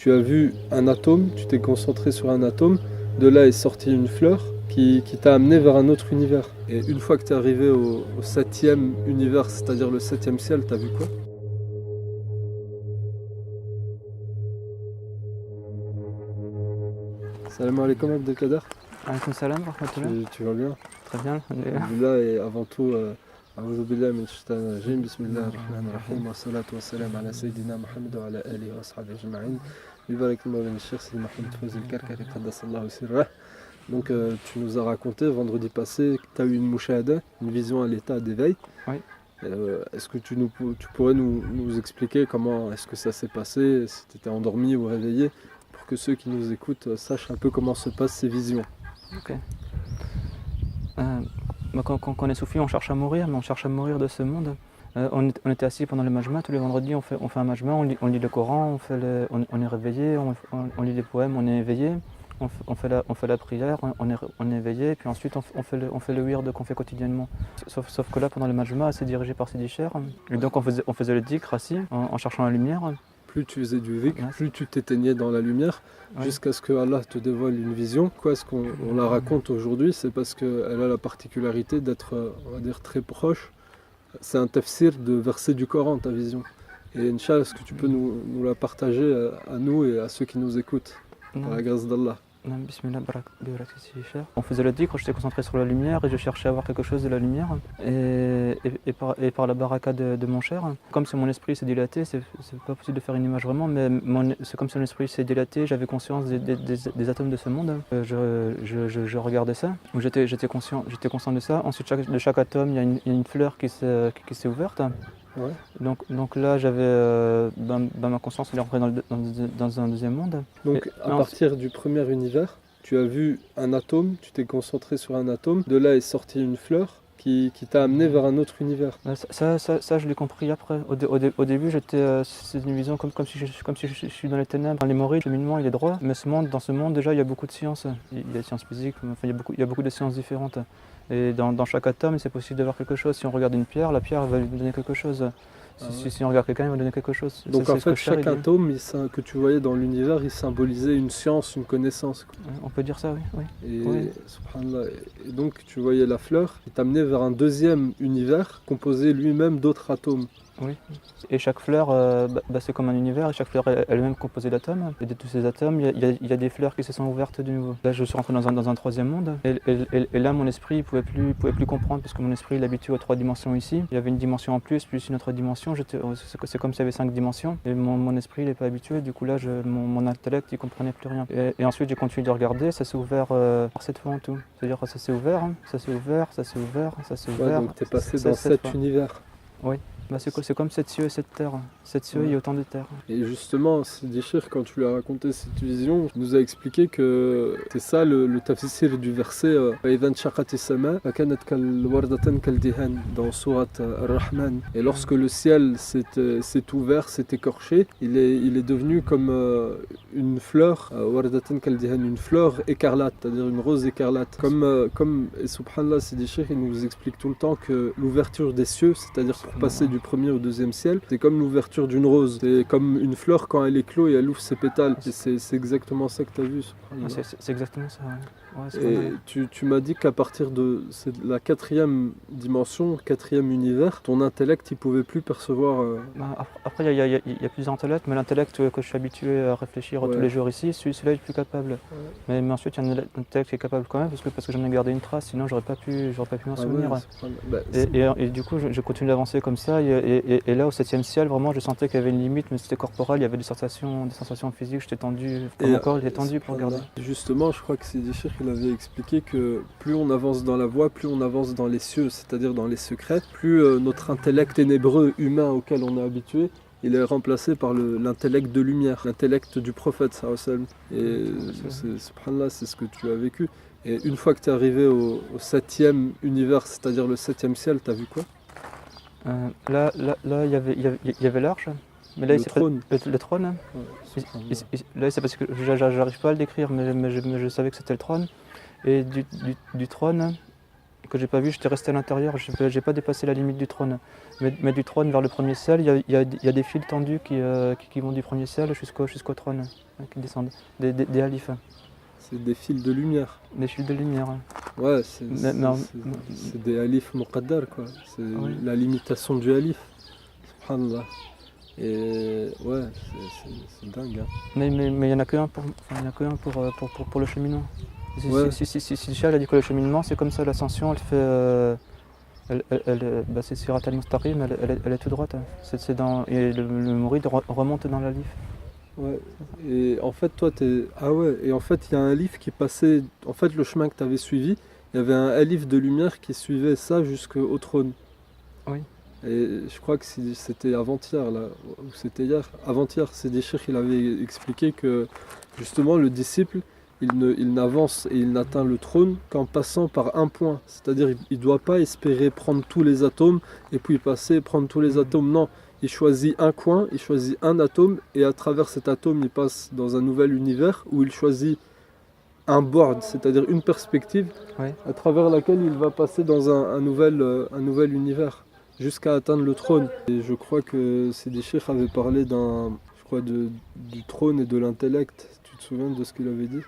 tu as vu un atome, tu t'es concentré sur un atome, de là est sortie une fleur qui t'a amené vers un autre univers. Et une fois que tu es arrivé au septième univers, c'est-à-dire le septième ciel, tu as vu quoi? Salam alaikum Abdelkader, Alaykoum salam wa rahmatullah. tu vas bien? Très bien, alhamdulillah. Alhamdulillah, et avant tout, أعوذ بالله من الشيطان الرجيم بسم الله الرحمن الرحيم والصلاة والسلام على سيدنا محمد وعلى آله وأصحابه أجمعين ببارك الله بن الشيخ سيدي محمد فوزي الكركري قدس الله سره. Donc tu nous as raconté vendredi passé que tu as eu une mouchahada, une vision à l'état d'éveil. Oui. Est-ce que tu pourrais nous expliquer comment est-ce que ça s'est passé, si tu étais endormi ou réveillé, pour que ceux qui nous écoutent sachent un peu comment se passent ces visions? Ok. Quand on est soufi, on cherche à mourir, mais on cherche à mourir de ce monde. On était assis pendant le majma, tous les vendredis on fait un majma, on lit le Coran, on est réveillé, on lit des poèmes, on est éveillé, on fait la prière, on est éveillé, puis ensuite on fait le wird qu'on fait quotidiennement. Sauf que là, pendant le majma, c'est dirigé par Sidi Cher, et donc on faisait le dhikr assis, en cherchant la lumière. Plus tu faisais du dhikr, Ouais. plus tu t'éteignais dans la lumière, Ouais. jusqu'à ce que Allah te dévoile une vision. Pourquoi est-ce qu'on la raconte aujourd'hui? C'est parce qu'elle a la particularité d'être, on va dire, très proche. C'est un tafsir de versets du Coran, ta vision. Et Inch'Allah, est-ce que tu peux nous la partager à nous et à ceux qui nous écoutent, par la grâce d'Allah? Bismillah, on faisait le dhikr, j'étais concentré sur la lumière et je cherchais à voir quelque chose de la lumière. Et par la baraka de mon cher, comme si mon esprit s'est dilaté, c'est pas possible de faire une image vraiment, mais c'est comme si mon esprit s'est dilaté, j'avais conscience des atomes de ce monde. Je regardais ça, j'étais conscient de ça. Ensuite, de chaque atome, il y a une fleur qui s'est ouverte. Ouais. Donc là, j'avais ma conscience est rentrée dans un deuxième monde. Donc à partir du premier univers, tu as vu un atome, tu t'es concentré sur un atome, de là est sortie une fleur qui t'a amené vers un autre univers. Ça je l'ai compris après. Au début, c'est une vision comme si je suis dans les ténèbres. Dans les mourides, le cheminement il est droit, mais dans ce monde déjà il y a beaucoup de sciences. Il y a des sciences physiques, enfin, il y a beaucoup de sciences différentes. Et dans chaque atome, c'est possible de voir quelque chose. Si on regarde une pierre, la pierre va lui donner quelque chose. Si on regarde quelqu'un, il va donner quelque chose. Donc en fait, chaque atome que tu voyais dans l'univers, il symbolisait une science, une connaissance. On peut dire ça, oui. Et, subhanallah, et donc tu voyais la fleur qui t'amenait vers un deuxième univers composé lui-même d'autres atomes. Oui. Et chaque fleur, c'est comme un univers, et chaque fleur est elle-même composée d'atomes. Et de tous ces atomes, il y a des fleurs qui se sont ouvertes de nouveau. Là, je suis rentré dans un troisième monde. Et là, mon esprit ne pouvait plus comprendre, parce que mon esprit est habitué aux 3 dimensions ici. Il y avait une dimension en plus une autre dimension. C'est comme s'il y avait 5 dimensions. Et mon esprit n'est pas habitué. Du coup, là, mon intellect, il ne comprenait plus rien. Et ensuite, j'ai continué de regarder. Ça s'est ouvert par 7 fois en tout. C'est-à-dire que ça s'est ouvert, ça s'est ouvert, ça s'est ouvert, ça s'est ouvert. Ouais, donc tu es passé dans 7 univers. Oui. C'est comme 7 cieux et 7 terres. 7 cieux et autant de terres. Et justement, Sidi Cher, quand tu lui as raconté cette vision, il nous a expliqué que c'est ça le tafsir du verset dans Sourate Ar-Rahman. Et lorsque le ciel s'est ouvert, s'est écorché, il est devenu comme une fleur, une fleur écarlate, c'est-à-dire une rose écarlate. Et subhanallah, Sidi Cher, il nous explique tout le temps que l'ouverture des cieux, c'est-à-dire pour passer du premier au deuxième ciel, c'est comme l'ouverture d'une rose. C'est comme une fleur quand elle éclot et elle ouvre ses pétales. Et c'est exactement ça que tu as vu. C'est exactement ça. Et tu m'as dit qu'à partir de la 4e dimension, 4e univers, ton intellect il pouvait plus percevoir. Après il y a plusieurs intellects, mais l'intellect que je suis habitué à réfléchir tous les jours ici, celui-là est plus capable. Mais ensuite il y a un intellect qui est capable quand même, parce que j'en ai gardé une trace, sinon j'aurais pas pu m'en souvenir. Et du coup je continue d'avancer comme ça, et là au 7e ciel, vraiment je sentais qu'il y avait une limite, mais c'était corporel, il y avait des sensations physiques, j'étais tendu, mon corps était tendu pour regarder. Justement, je crois que c'est Déchir qui avait expliqué que plus on avance dans la voie, plus on avance dans les cieux, c'est-à-dire dans les secrets, plus notre intellect ténébreux humain auquel on est habitué, il est remplacé par l'intellect de lumière, l'intellect du prophète sallallahu alayhi wa sallam. Et subhanallah, c'est ce que tu as vécu. Et une fois que tu es arrivé au 7e univers, c'est-à-dire le 7e ciel, tu as vu quoi? Là, il y avait l'arche. Mais là, le trône. Le trône. Là, c'est parce que j'arrive pas à le décrire, mais je savais que c'était le trône. Et du trône, que j'ai pas vu, j'étais resté à l'intérieur, j'ai pas dépassé la limite du trône. Mais du trône vers le premier ciel, il y a des fils tendus qui vont du premier ciel jusqu'au trône, qui descendent, des halifs, C'est des fils de lumière. des fils de lumière. Ouais, c'est des halifs muqaddar, quoi. C'est Oui. la limitation du halif. Subhanallah. Et ouais, c'est dingue. Hein. Mais il n'y en a qu'un pour le cheminement. Ouais. Si le Cheikh a dit que le cheminement, c'est comme ça, l'ascension, elle fait. C'est Sirat al-Mustaqim, elle est tout droite. Et le mouride remonte dans la lif. Ouais. Et en fait, toi, Ah ouais, et en fait, il y a un halif qui passait. En fait, le chemin que tu avais suivi, il y avait un halif de lumière qui suivait ça jusqu'au trône. Oui. Et je crois que c'était avant-hier, là, ou c'était hier. Avant-hier, Sidi Cheikh, il avait expliqué que justement le disciple, il n'avance et il n'atteint le trône qu'en passant par un point. C'est-à-dire, il ne doit pas espérer prendre tous les atomes et puis passer, prendre tous les atomes. Non, il choisit un coin, il choisit un atome et à travers cet atome, il passe dans un nouvel univers où il choisit un board, c'est-à-dire une perspective Oui. à travers laquelle il va passer dans un nouvel univers. Jusqu'à atteindre le trône. Et je crois que Sidi Cheikh avait parlé du trône et de l'intellect. Tu te souviens de ce qu'il avait dit?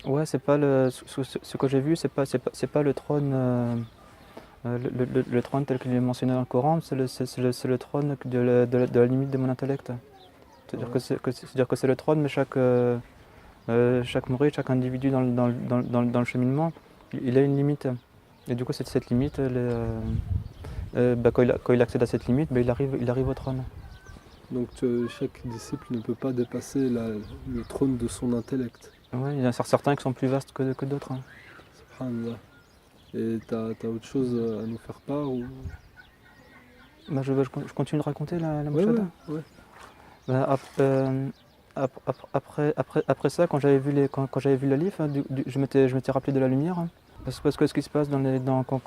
Ouais, c'est pas ce que j'ai vu, c'est pas le trône, le trône tel qu'il est mentionné dans le Coran, c'est le trône de la limite de mon intellect. C'est-à-dire que c'est le trône, mais chaque mouride, chaque individu dans le cheminement, il a une limite. Et du coup, cette limite, quand il accède à cette limite, il arrive au trône. Donc chaque disciple ne peut pas dépasser le trône de son intellect. Ouais, il y en a certains qui sont plus vastes que d'autres. Hein. Subhanallah. Et t'as autre chose à nous faire part ou... Je continue de raconter la Ouais, Mouchada. ouais. Après ça, quand j'avais vu la lif, je m'étais rappelé de la lumière. Hein. Parce que ce qui se passe quand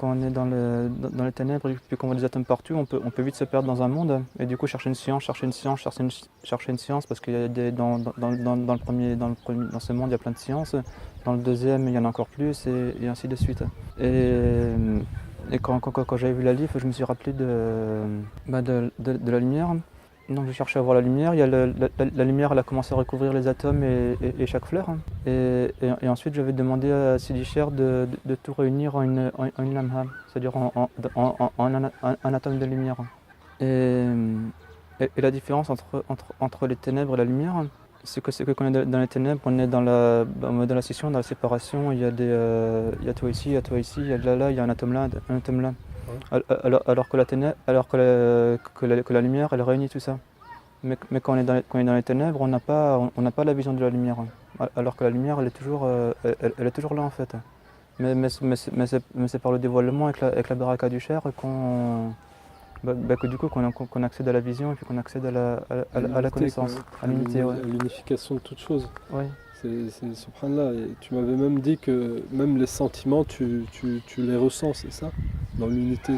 on est dans les ténèbres et puis qu'on voit des atomes partout, on peut vite se perdre dans un monde. Et du coup, chercher une science, parce qu'il y a dans ce monde, il y a plein de sciences. Dans le deuxième, il y en a encore plus, et ainsi de suite. Et quand j'avais vu la lif, je me suis rappelé de la lumière. Donc je cherchais à voir la lumière, la lumière elle a commencé à recouvrir les atomes et chaque fleur. Hein. Et ensuite j'avais demandé à Sidi Cheikh de tout réunir en une lamha, c'est-à-dire en un atome de lumière. Et la différence entre les ténèbres et la lumière, c'est que quand on est dans les ténèbres, on est dans la scission, dans la séparation, il y a toi ici, il y a toi ici, il y a là, il y a un atome là, un atome là. Alors que la lumière, elle réunit tout ça. Mais quand on est dans les ténèbres, on n'a pas la vision de la lumière. Alors que la lumière, elle est toujours là en fait. Mais c'est par le dévoilement avec la baraka du Cheikh que du coup qu'on accède à la vision et puis qu'on accède à la connaissance, à l'unité. Ouais. À l'unification de toutes choses. Ouais. C'est subhanallah. Et tu m'avais même dit que même les sentiments, tu les ressens, c'est ça? Dans l'unité.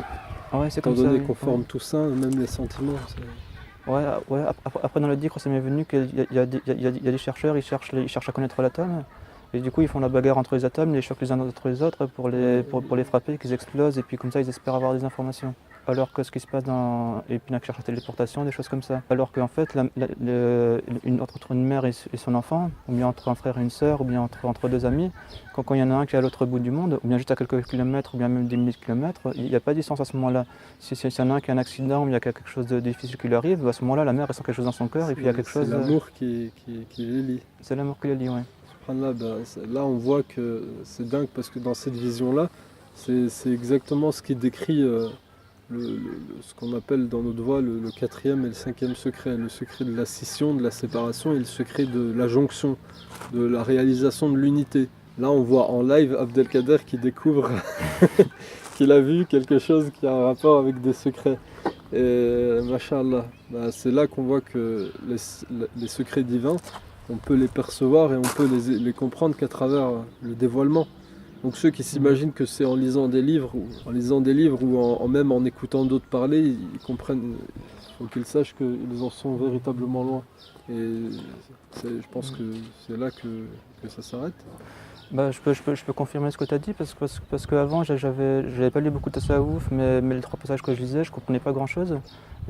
Ouais, c'est comme ça. Étant donné Oui. qu'on forme tout ça, même les sentiments. Ouais. Après dans le dhikr, ça m'est venu qu'il y a des chercheurs, ils cherchent à connaître l'atome. Et du coup, ils font la bagarre entre les atomes, les choquent les uns entre les autres pour les frapper, qu'ils explosent, et puis comme ça, ils espèrent avoir des informations. Alors que ce qui se passe et puis cherche la téléportation, des choses comme ça. Alors qu'en fait, entre une mère et son enfant, ou bien entre un frère et une sœur, ou bien entre deux amis, quand il y en a un qui est à l'autre bout du monde, ou bien juste à quelques kilomètres, ou bien même des milliers de kilomètres, il n'y a pas de distance à ce moment-là. Si y en a un qui a un accident, ou il y a quelque chose de difficile qui lui arrive, à ce moment-là, la mère ressent quelque chose dans son cœur, et puis il y a quelque chose... C'est l'amour qui les lie. C'est l'amour qui les lie, oui. Là, on voit que c'est dingue, parce que dans cette vision-là, c'est exactement ce qui décrit... ce qu'on appelle dans notre voie le quatrième et le cinquième secret, le secret de la scission, de la séparation et le secret de la jonction, de la réalisation de l'unité. Là on voit en live Abdelkader qui découvre qu'il a vu quelque chose qui a un rapport avec des secrets. Et Masha'Allah, c'est là qu'on voit que les secrets divins, on peut les percevoir et on peut les comprendre qu'à travers le dévoilement. Donc ceux qui s'imaginent que c'est en lisant des livres ou même en écoutant d'autres parler, ils comprennent. Faut qu'ils sachent qu'ils en sont véritablement loin. Et je pense que c'est là que ça s'arrête. Bah, je peux confirmer ce que tu as dit parce qu'avant j'avais pas lu beaucoup de tasawwuf, mais les 3 passages que je lisais, je comprenais pas grand chose.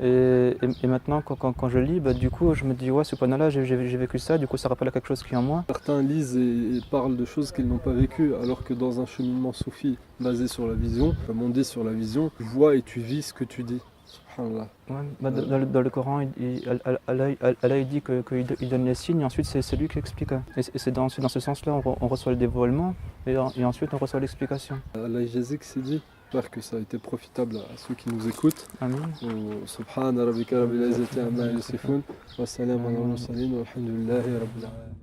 Et maintenant, quand je lis, bah, du coup, je me dis, ouais, subhanallah, j'ai vécu ça, du coup, ça rappelle à quelque chose qui est en moi. Certains lisent et parlent de choses qu'ils n'ont pas vécues, alors que dans un cheminement soufi basé sur la vision, comme on dit sur la vision, tu vois et tu vis ce que tu dis. Subhanallah. Ouais, bah, dans le Coran, Allah il dit qu'il donne les signes, et ensuite c'est lui qui explique. Et c'est dans ce sens-là on reçoit le dévoilement, et ensuite on reçoit l'explication. Allah Jazik s'est dit. J'espère que ça a été profitable à ceux qui nous écoutent. Amin. Subhana rabbika rabbil izzati amma yasifun wa salamun ala al mursalin walhamdulillahi rabbil alamin.